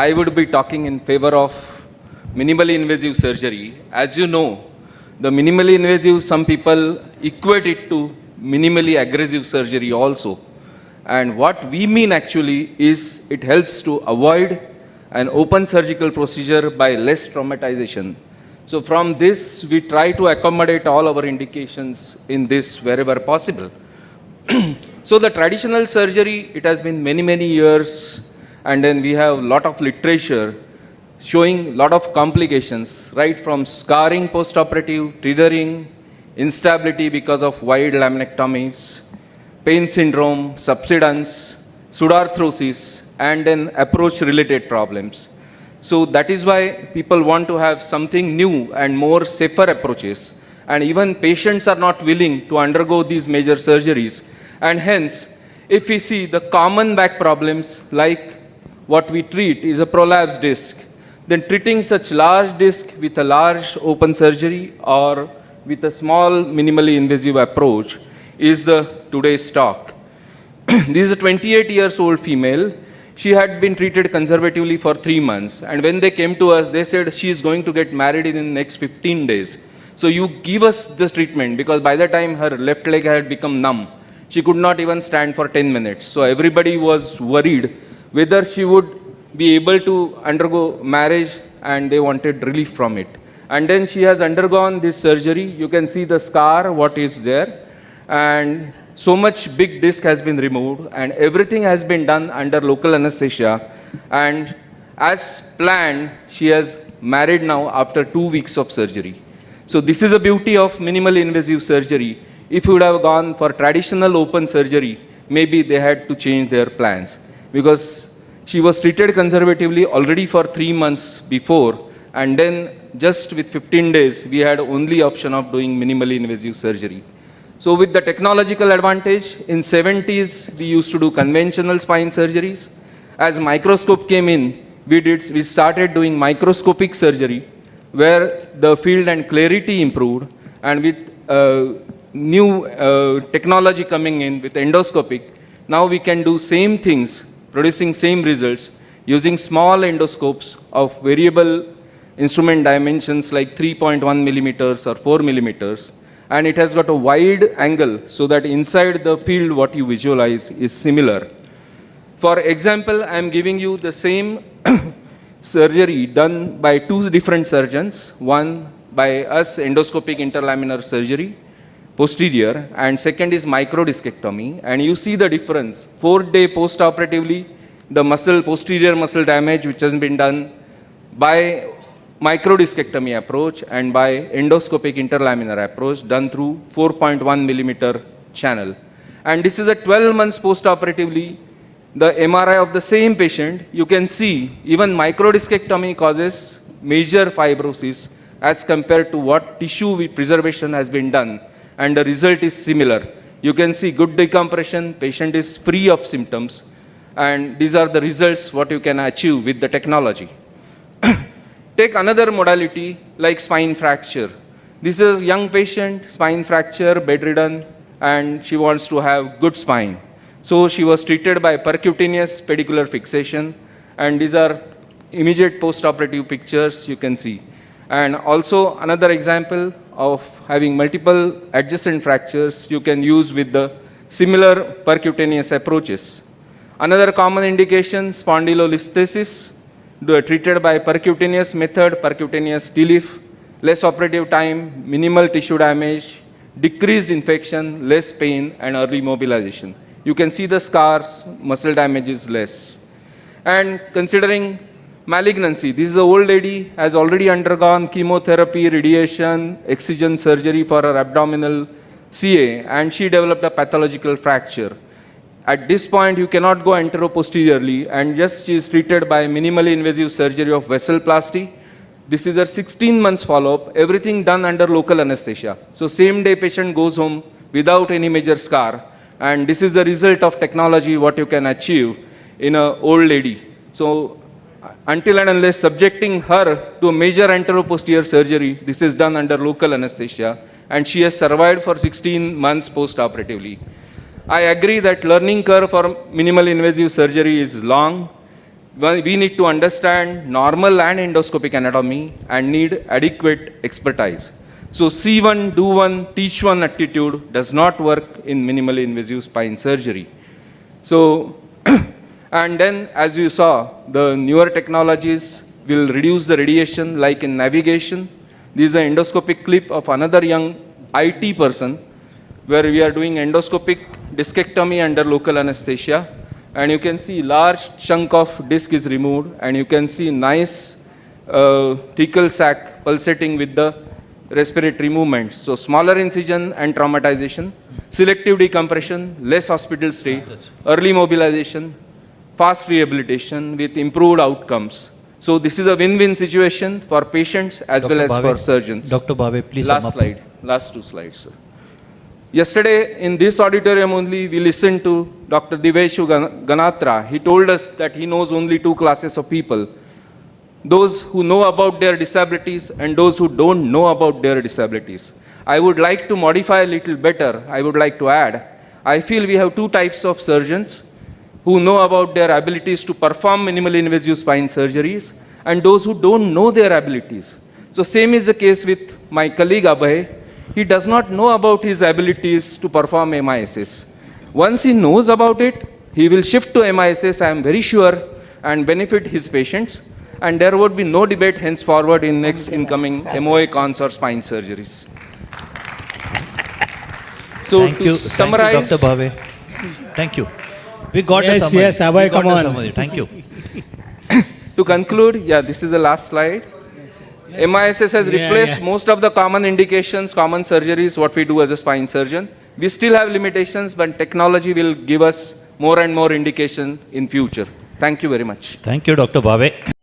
I would be talking in favor of minimally invasive surgery. As you know, the minimally invasive, some people equate it to minimally aggressive surgery also. And what we mean actually is it helps to avoid an open surgical procedure by less traumatization. So from this, we try to accommodate all our indications in this wherever possible. So the traditional surgery, it has been many, many years, and then we have a lot of literature showing a lot of complications, right from scarring postoperative, tethering, instability because of wide laminectomies, pain syndrome, subsidence, pseudarthrosis, and then approach-related problems. So that is why people want to have something new and more safer approaches. And even patients are not willing to undergo these major surgeries. And hence, if we see the common back problems like what we treat is a prolapsed disc, then treating such large disc with a large open surgery or with a small minimally invasive approach is the today's talk. This is a 28 years old female. She had been treated conservatively for 3 months. And when they came to us, they said she is going to get married in the next 15 days. So you give us this treatment, because by the time her left leg had become numb, she could not even stand for 10 minutes. So everybody was worried whether she would be able to undergo marriage, and they wanted relief from it. And then she has undergone this surgery. You can see the scar, what is there. And so much big disc has been removed, and everything has been done under local anesthesia. And as planned, she has married now after 2 weeks of surgery. So this is the beauty of minimally invasive surgery. If you would have gone for traditional open surgery, maybe they had to change their plans, because she was treated conservatively already for 3 months before, and then just with 15 days, we had only option of doing minimally invasive surgery. So with the technological advantage, in 70s, we used to do conventional spine surgeries. As microscope came in, we started doing microscopic surgery, where the field and clarity improved, and with new technology coming in with endoscopic, now we can do same things, producing same results, using small endoscopes of variable instrument dimensions like 3.1 millimeters or 4 millimeters. And it has got a wide angle so that inside the field what you visualize is similar. For example, I am giving you the same surgery done by 2 different surgeons, one by us endoscopic interlaminar surgery, posterior, and second is microdiscectomy. And you see the difference. 4-day post-operatively, the posterior muscle damage which has been done by microdiscectomy approach and by endoscopic interlaminar approach done through 4.1 millimeter channel. And this is a 12 months post-operatively, the MRI of the same patient. You can see even microdiscectomy causes major fibrosis as compared to what tissue preservation has been done, and the result is similar. You can see good decompression, patient is free of symptoms, and these are the results what you can achieve with the technology. Take another modality like spine fracture. This is a young patient, spine fracture, bedridden, and she wants to have good spine. So she was treated by percutaneous pedicular fixation, and these are immediate post-operative pictures you can see. And also another example of having multiple adjacent fractures you can use with the similar percutaneous approaches. Another common indication, spondylolisthesis, treated by percutaneous method, percutaneous TLIF, less operative time, minimal tissue damage, decreased infection, less pain, and early mobilization. You can see the scars, muscle damage is less. And considering malignancy, this is an old lady, has already undergone chemotherapy, radiation, excision surgery for her abdominal CA, and she developed a pathological fracture. At this point, you cannot go anteroposteriorly, and just she is treated by minimally invasive surgery of vesselplasty. This is a 16 months follow-up, everything done under local anesthesia. So same day patient goes home without any major scar, and this is the result of technology what you can achieve in an old lady. So until and unless subjecting her to a major anteroposterior surgery, this is done under local anesthesia, and she has survived for 16 months post-operatively. I agree that learning curve for minimal invasive surgery is long. we need to understand normal and endoscopic anatomy and need adequate expertise. So see one, do one, teach one attitude does not work in minimally invasive spine surgery. So, and then as you saw, the newer technologies will reduce the radiation like in navigation. This is an endoscopic clip of another young IT person where we are doing endoscopic discectomy under local anesthesia. And you can see large chunk of disc is removed and you can see nice thecal sac pulsating with the respiratory movements. So smaller incision and traumatization, selective decompression, less hospital stay, early mobilization, fast rehabilitation with improved outcomes. So this is a win-win situation for patients as Dr. well as Bhave, for surgeons. Dr. Bhave, please sum Last up. slide, last two slides, sir. Yesterday in this auditorium only, we listened to Dr. Diveshu Ganatra. He told us that he knows only two classes of people: those who know about their disabilities and those who don't know about their disabilities. I would like to modify a little better. I would like to add, I feel we have two types of surgeons who know about their abilities to perform minimally invasive spine surgeries and those who don't know their abilities. So same is the case with my colleague Abhay. He does not know about his abilities to perform MISS. Once he knows about it, he will shift to MISS, I am very sure, and benefit his patients. And there would be no debate henceforward in next incoming MOACONs or spine surgeries. So Thank to you, summarize, Dr. Bhave. Thank you. We got Yes, a summary. yes, Abhay, We got come a on. summary. Thank you. to conclude, yeah, this is the last slide. MISS has replaced most of the common indications, common surgeries, what we do as a spine surgeon. We still have limitations, but technology will give us more and more indication in future. Thank you very much. Thank you, Dr. Bhave.